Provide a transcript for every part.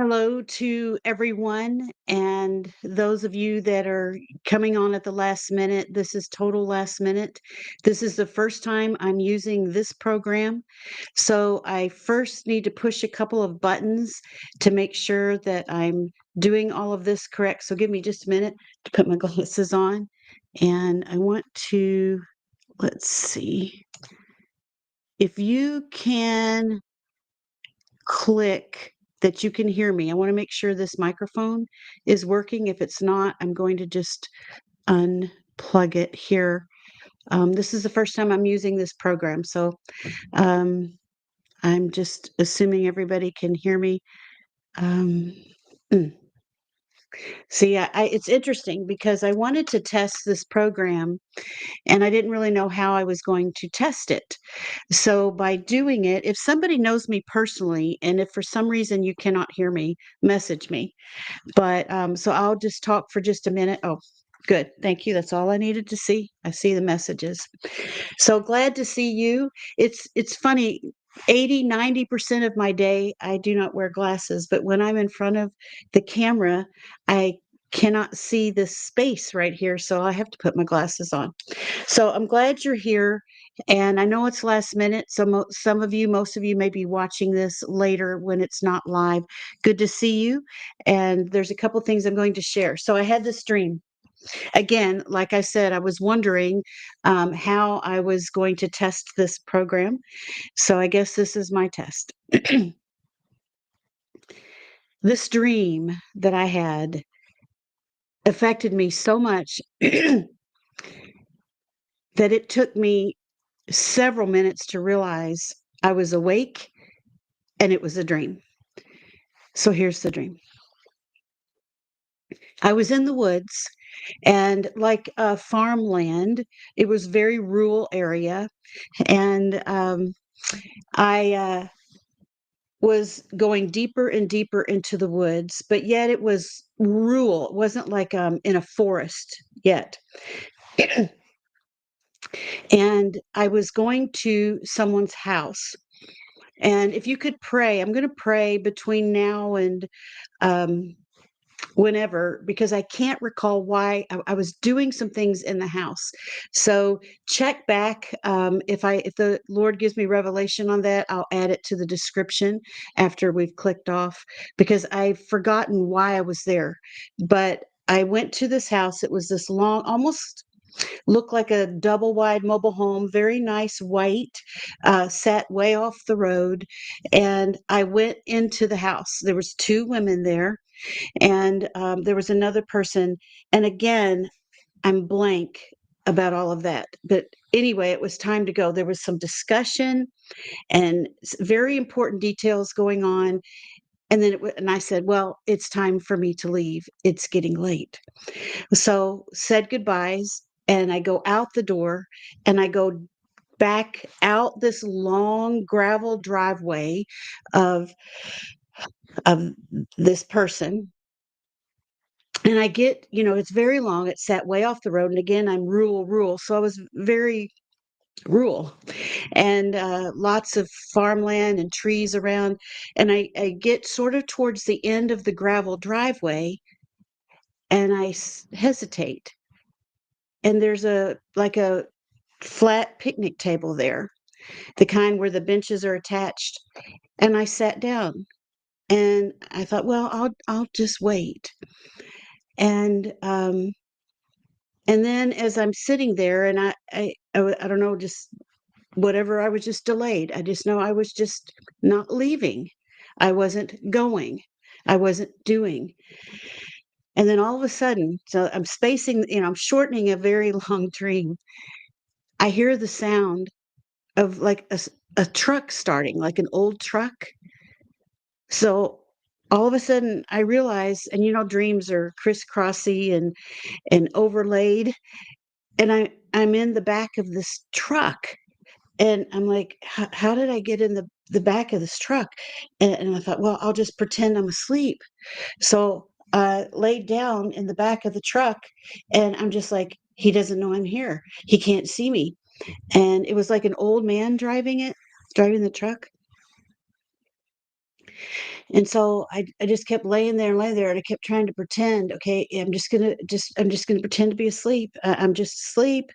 Hello to everyone and those of you that are coming on at the last minute. This is total last minute. This is the first time I'm using this program. So I first need to push a couple of buttons to make sure that I'm doing all of this correct. So give me just a minute to put my glasses on. And I want to, let's see, if you can click that you can hear me. I want to make sure this microphone is working. If it's not, I'm going to just unplug it here. This is the first time I'm using this program, so um, I'm just assuming everybody can hear me. Um, mm. See, it's interesting because I wanted to test this program and I didn't really know how I was going to test it. So by doing it, if somebody knows me personally, and if for some reason you cannot hear me, message me. But so I'll just talk for just a minute. Oh, good. Thank you. That's all I needed to see. I see the messages. So glad to see you. It's funny. 80-90% of my day I do not wear glasses, but when I'm in front of the camera, I cannot see this space right here, so I have to put my glasses on. So I'm glad you're here. And I know it's last minute. So some of you, most of you may be watching this later when it's not live. Good to see you. And there's a couple things I'm going to share. So I had this dream. Again, like I said, I was wondering how I was going to test this program. So I guess this is my test. This dream that I had affected me so much that it took me several minutes to realize I was awake and it was a dream. So here's the dream. I was in the woods and like farmland, it was very rural area. And I was going deeper and deeper into the woods, but yet it was rural. It wasn't like in a forest yet. And I was going to someone's house. And if you could pray, I'm going to pray between now and um, whenever, because I can't recall why I was doing some things in the house. So check back. If the Lord gives me revelation on that, I'll add it to the description after we've clicked off, because I've forgotten why I was there. But I went to this house. It was this long, almost looked like a double wide mobile home, very nice white, sat way off the road. And I went into the house. There was two women there, and there was another person. And again, I'm blank about all of that. But anyway, it was time to go. There was some discussion and very important details going on. And then and I said, well, it's time for me to leave. It's getting late. So said goodbyes, and I go out the door and I go back out this long gravel driveway of of this person. And I get, it's very long. It's sat way off the road. And again, I'm rural. So I was very rural, and lots of farmland and trees around. And I get sort of towards the end of the gravel driveway and I hesitate. And there's like a flat picnic table there, the kind where the benches are attached. And I sat down and I thought, well, I'll just wait. And and then as I'm sitting there, and I don't know, just whatever, I was just delayed. I just know I was just not leaving. I wasn't going. I wasn't doing. And then all of a sudden, so I'm spacing, I'm shortening a very long dream. I hear the sound of like a truck starting, like an old truck. So all of a sudden I realize, and dreams are crisscrossy and overlaid, and I'm in the back of this truck. And I'm like, how did I get in the back of this truck? And I thought, well, I'll just pretend I'm asleep. So I laid down in the back of the truck, and I'm just like, he doesn't know I'm here. He can't see me. And it was like an old man driving the truck. And so I just kept laying there and laying there, and I kept trying to pretend, okay, I'm just gonna pretend to be asleep. I'm just asleep.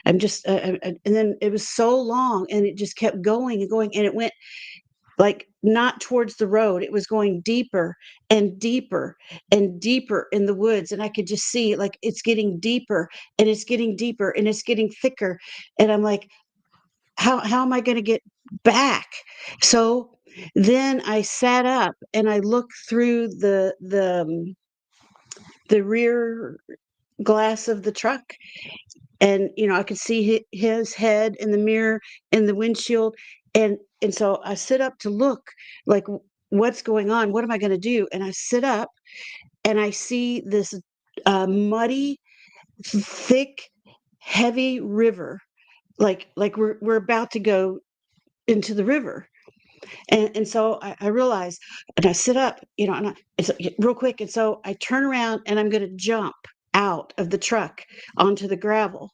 I'm just, and then it was so long, and it just kept going and going, and it went like not towards the road. It was going deeper and deeper and deeper in the woods, and I could just see like it's getting deeper and it's getting deeper and it's getting thicker, and I'm like, how am I going to get back? So then I sat up and I looked through the rear glass of the truck, and I could see his head in the mirror in the windshield, and so I sit up to look like, what's going on? What am I going to do? And I sit up and I see this muddy, thick, heavy river, like we're about to go into the river. And so I realize, and I sit up, and it's real quick. And so I turn around and I'm going to jump out of the truck onto the gravel.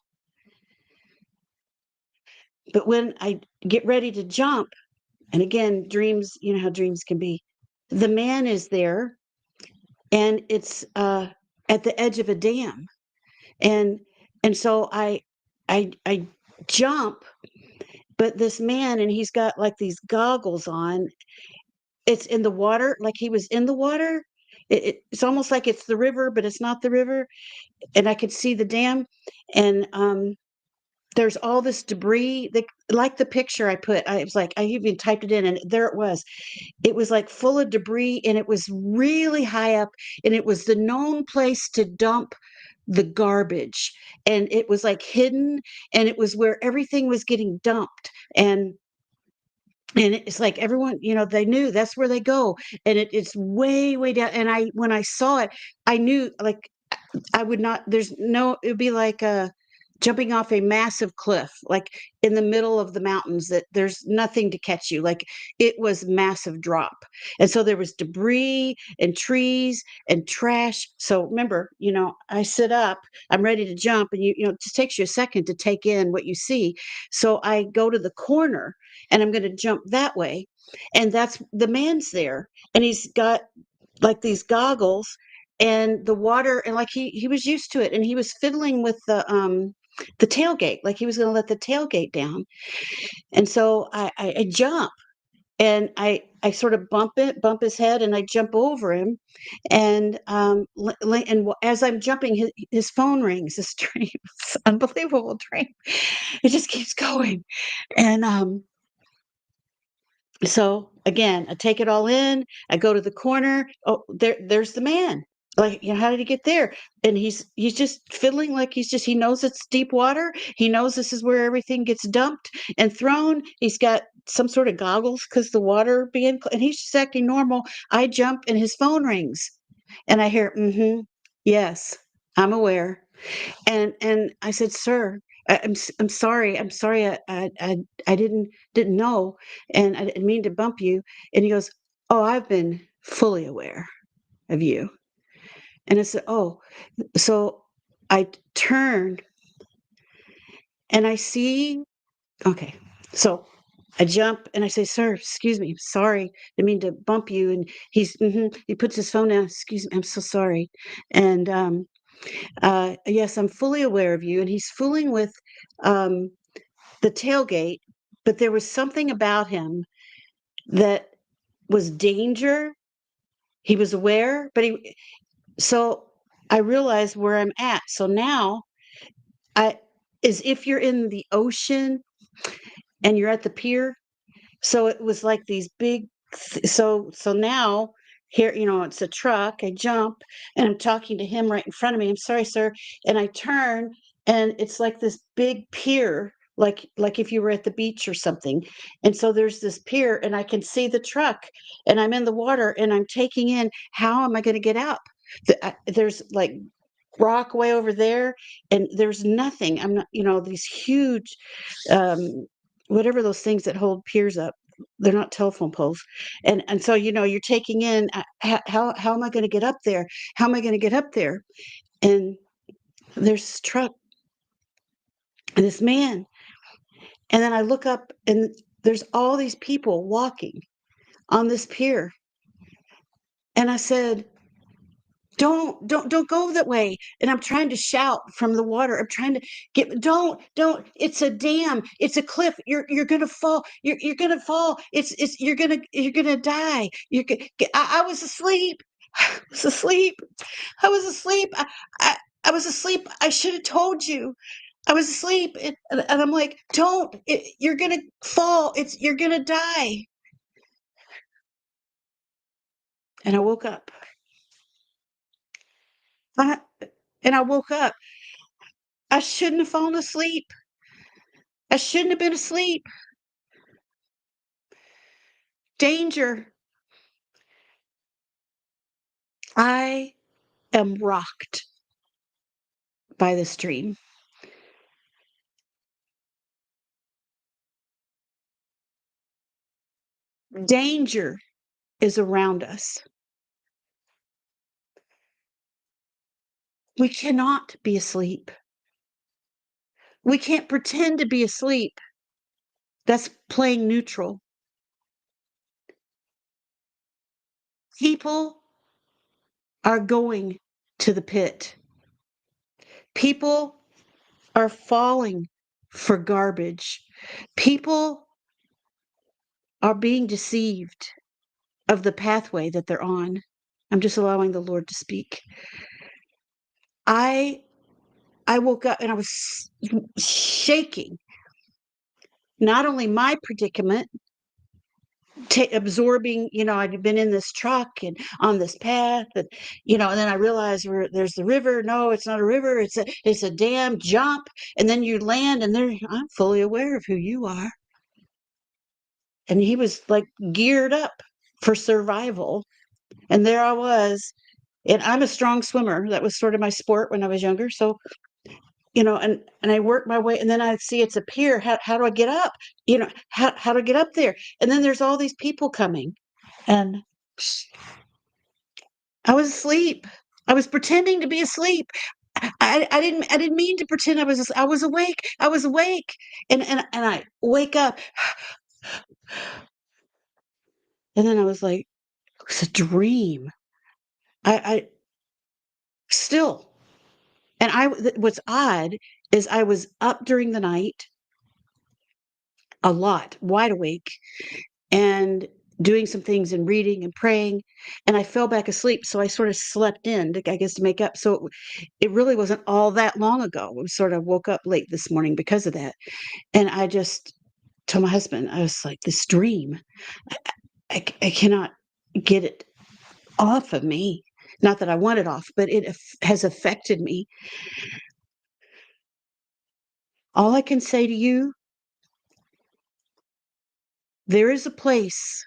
But when I get ready to jump, and again, dreams, you know how dreams can be, the man is there, and it's at the edge of a dam. And so I jump, but this man, and he's got like these goggles on. It's in the water, like he was in the water. It's almost like it's the river, but it's not the river. And I could see the dam, and there's all this debris, like the picture I put. I was like, I even typed it in, and there it was. It was like full of debris, and it was really high up, and it was the known place to dump the garbage, and it was like hidden, and it was where everything was getting dumped. And it's like everyone, they knew that's where they go, and it's way, way down. And when I saw it, I knew, like, I would not. There's no. It would be like jumping off a massive cliff, like in the middle of the mountains. That there's nothing to catch you. Like, it was massive drop, and so there was debris and trees and trash. So remember, I sit up. I'm ready to jump, and it just takes you a second to take in what you see. So I go to the corner, and I'm going to jump that way, and that's the man's there, and he's got like these goggles, and the water, and like he was used to it, and he was fiddling with the tailgate, like he was going to let the tailgate down. And so I jump, and I sort of bump his head, and I jump over him, and as I'm jumping, his phone rings. This dream, it's an unbelievable dream. It just keeps going. And so again, I take it all in. I go to the corner. Oh, there's the man. Like, how did he get there? And he's just fiddling, like he knows it's deep water. He knows this is where everything gets dumped and thrown. He's got some sort of goggles because the water and he's just acting normal. I jump, and his phone rings, and I hear, mm-hmm, yes, I'm aware. And I said, "Sir, I'm sorry. I'm sorry. I didn't know, and I didn't mean to bump you." And he goes, "Oh, I've been fully aware of you." And I said, "Oh." So I turned, and I see. Okay, so I jump, and I say, "Sir, excuse me. I'm sorry. Didn't mean to bump you." And he puts his phone down. "Excuse me. I'm so sorry." And yes, I'm fully aware of you. And he's fooling with um, the tailgate, but there was something about him that was danger. He was aware, so I realized where I'm at. So now I, as if you're in the ocean and you're at the pier. So it was like these big, so now here, it's a truck. I jump, and I'm talking to him right in front of me. "I'm sorry, sir." And I turn, and it's like this big pier, like if you were at the beach or something. And so there's this pier, and I can see the truck, and I'm in the water, and I'm taking in, how am I going to get out? There's like rock way over there, and there's nothing. I'm not, these huge, um, whatever those things that hold piers up. They're not telephone poles. And so, you're taking in, how am I going to get up there? How am I going to get up there? And there's this truck and this man. And then I look up, and there's all these people walking on this pier. And I said, don't go that way. And I'm trying to shout from the water. I'm trying to don't, it's a dam, it's a cliff. You're gonna fall. You're gonna fall. You're gonna die. I was asleep. I was asleep. I was asleep. I was asleep. I should have told you. I was asleep. And I'm like, you're gonna fall. You're gonna die. And I woke up. I, and I woke up. I shouldn't have fallen asleep. I shouldn't have been asleep. Danger. I am rocked by the stream. Danger is around us. We cannot be asleep. We can't pretend to be asleep. That's playing neutral. People are going to the pit. People are falling for garbage. People are being deceived of the pathway that they're on. I'm just allowing the Lord to speak. I I woke up and I was shaking. Not only my predicament, absorbing, I'd been in this truck and on this path, and then I realized there's the river. No, it's not a river. It's a dam. Jump, and then you land, and there I'm fully aware of who you are. And he was like geared up for survival, and there I was. And I'm a strong swimmer. That was sort of my sport when I was younger. So and I work my way, and then I see it's a pier. How do I get up? How do I get up there? And then there's all these people coming, and I was asleep. I was pretending to be asleep. I didn't mean to pretend I was awake. I was awake, and I wake up, and then I was like, it was a dream. I still, and what's odd is I was up during the night a lot, wide awake, and doing some things and reading and praying, and I fell back asleep. So I sort of slept in, I guess, to make up. So it really wasn't all that long ago. I sort of woke up late this morning because of that. And I just told my husband, I was like, this dream, I cannot get it off of me. Not that I want it off, but it has affected me. All I can say to you, there is a place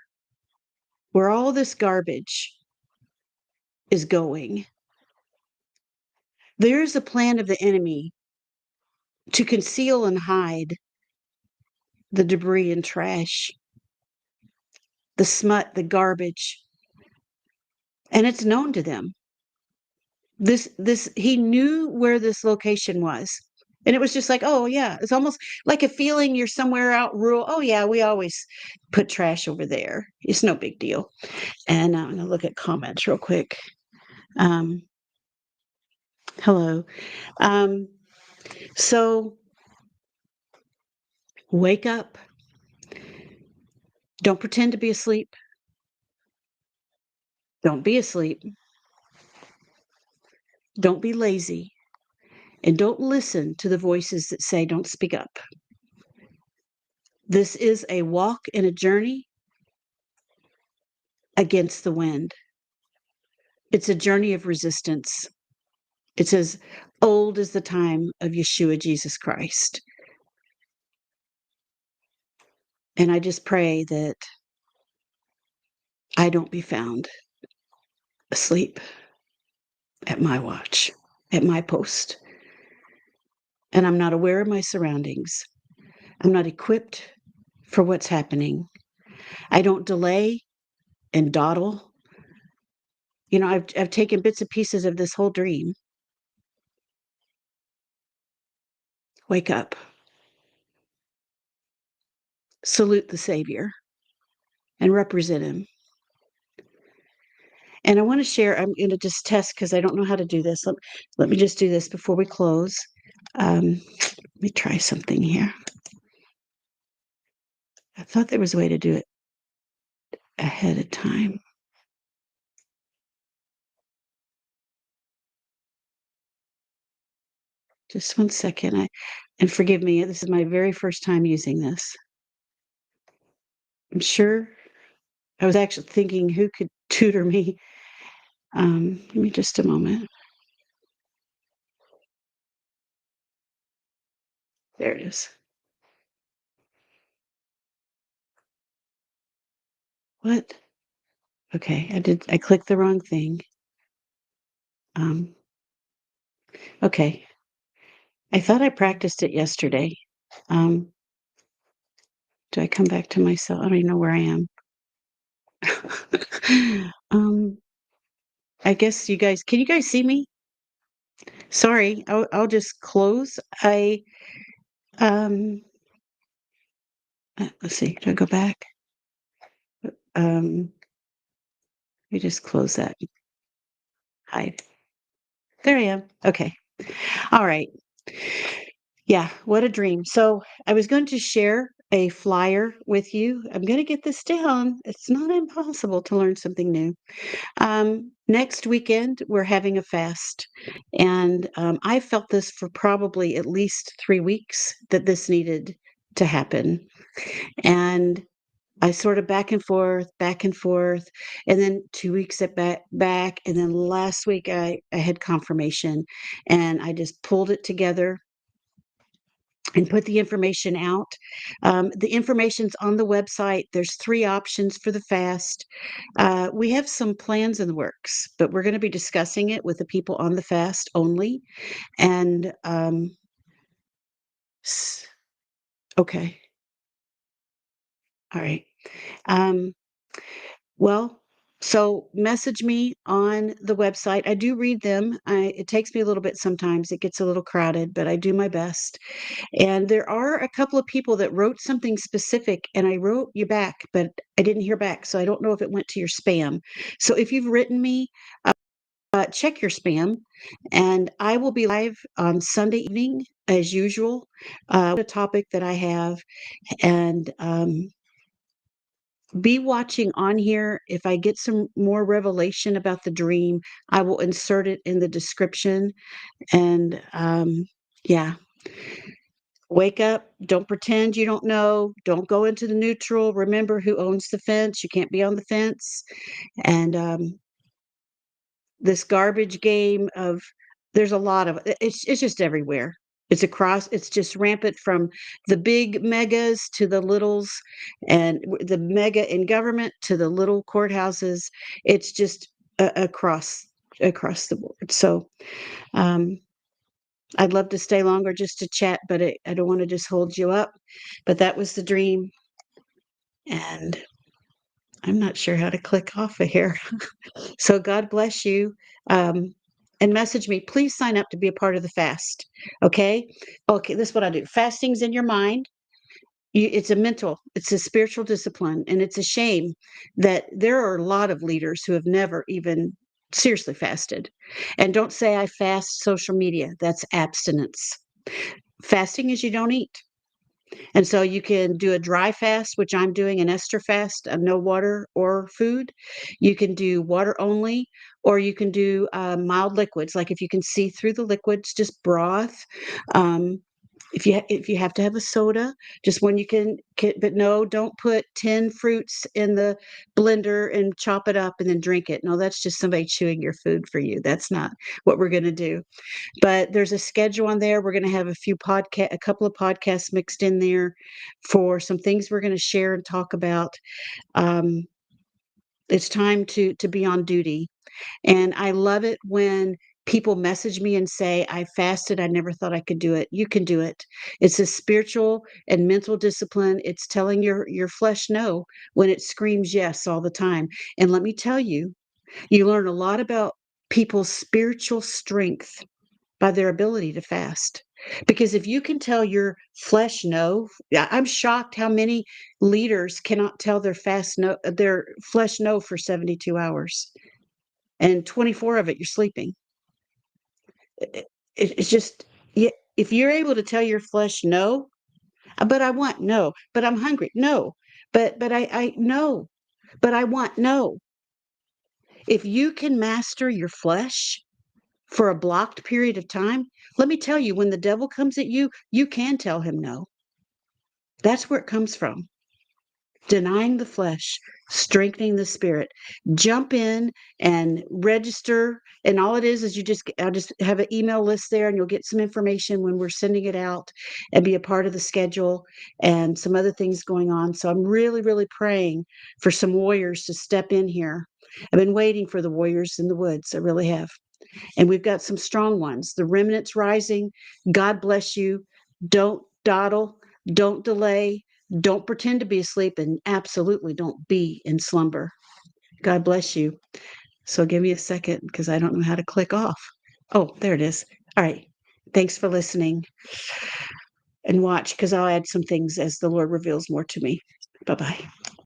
where all this garbage is going. There is a plan of the enemy to conceal and hide the debris and trash, the smut, the garbage, and it's known to them. He knew where this location was. And it was just like, oh yeah, it's almost like a feeling you're somewhere out rural. Oh yeah, we always put trash over there. It's no big deal. And I'm gonna look at comments real quick. Um, hello. Um, so wake up. Don't pretend to be asleep. Don't be asleep. Don't be lazy. And don't listen to the voices that say, don't speak up. This is a walk and a journey against the wind. It's a journey of resistance. It's as old as the time of Yeshua, Jesus Christ. And I just pray that I don't be found asleep at my watch, at my post. And I'm not aware of my surroundings. I'm not equipped for what's happening. I don't delay and dawdle. I've taken bits and pieces of this whole dream. Wake up. Salute the Savior and represent him. And I want to share, I'm going to just test because I don't know how to do this. Let me just do this before we close. Let me try something here. I thought there was a way to do it ahead of time. Just one second. And forgive me, this is my very first time using this. I'm sure I was actually thinking who could tutor me. Give me just a moment. There it is. What? Okay, I clicked the wrong thing. Um, okay. I thought I practiced it yesterday. Um, do I come back to myself? I don't even know where I am. um, I guess can you guys see me? Sorry, I'll just close. Um, let's see, do I go back? Let me just close that. Hide. There I am. Okay. All right. Yeah, what a dream. So I was going to share a flyer with you. I'm going to get this down. It's not impossible to learn something new. Next weekend, we're having a fast. And I felt this for probably at least 3 weeks that this needed to happen. And I sort of back and forth, and then 2 weeks at back, and then last week I had confirmation, and I just pulled it together and put the information out. The information's on the website. There's 3 options for the fast. We have some plans in the works, but we're going to be discussing it with the people on the fast only. And s- okay, all right. Um, Well, so message me on the website. I do read them. It takes me a little bit sometimes. It gets a little crowded, but I do my best. And there are a couple of people that wrote something specific, and I wrote you back, but I didn't hear back. So I don't know if it went to your spam. So if you've written me, check your spam. And I will be live on Sunday evening as usual. A topic that I have. And be watching on here. If I get some more revelation about the dream, I will insert it in the description. And yeah, wake up. Don't pretend you don't know. Don't go into the neutral. Remember who owns the fence. You can't be on the fence. And this garbage game of there's a lot of it's just everywhere. It's just rampant from the big megas to the littles, and the mega in government to the little courthouses. It's just across the board. So um I'd love to stay longer just to chat, but I don't want to just hold you up. But that was the dream, and I'm not sure how to click off of here. So God bless you. And message me. Please sign up to be a part of the fast. Okay. Okay. This is what I do. Fasting's in your mind. It's a spiritual discipline. And it's a shame that there are a lot of leaders who have never even seriously fasted. And don't say I fast social media. That's abstinence. Fasting is you don't eat. And so you can do a dry fast, which I'm doing an Esther fast, no water or food. You can do water only, or you can do mild liquids. Like if you can see through the liquids, just broth. Um, if you have to have a soda, just when you can, but no, don't put 10 fruits in the blender and chop it up and then drink it. No, that's just somebody chewing your food for you. That's not what we're going to do. But there's a schedule on there. We're going to have a couple of podcasts mixed in there for some things we're going to share and talk about. Um, it's time to be on duty, and I love it when people message me and say, I fasted. I never thought I could do it. You can do it. It's a spiritual and mental discipline. It's telling your flesh no when it screams yes all the time. And let me tell you, you learn a lot about people's spiritual strength by their ability to fast. Because if you can tell your flesh no, I'm shocked how many leaders cannot tell their flesh no for 72 hours. and 24 of it you're sleeping. It's just, yeah, if you're able to tell your flesh no, but I want no, but I'm hungry, no, but I no, but I want no. If you can master your flesh for a blocked period of time, let me tell you, when the devil comes at you, you can tell him no. That's where it comes from. Denying the flesh, strengthening the spirit. Jump in and register. And all it is I'll just have an email list there, and you'll get some information when we're sending it out, and be a part of the schedule and some other things going on. So I'm really, really praying for some warriors to step in here. I've been waiting for the warriors in the woods. I really have. And we've got some strong ones. The remnant's rising. God bless you. Don't dawdle. Don't delay. Don't pretend to be asleep, and absolutely don't be in slumber. God bless you. So give me a second because I don't know how to click off. Oh, there it is. All right. Thanks for listening, and watch because I'll add some things as the Lord reveals more to me. Bye bye.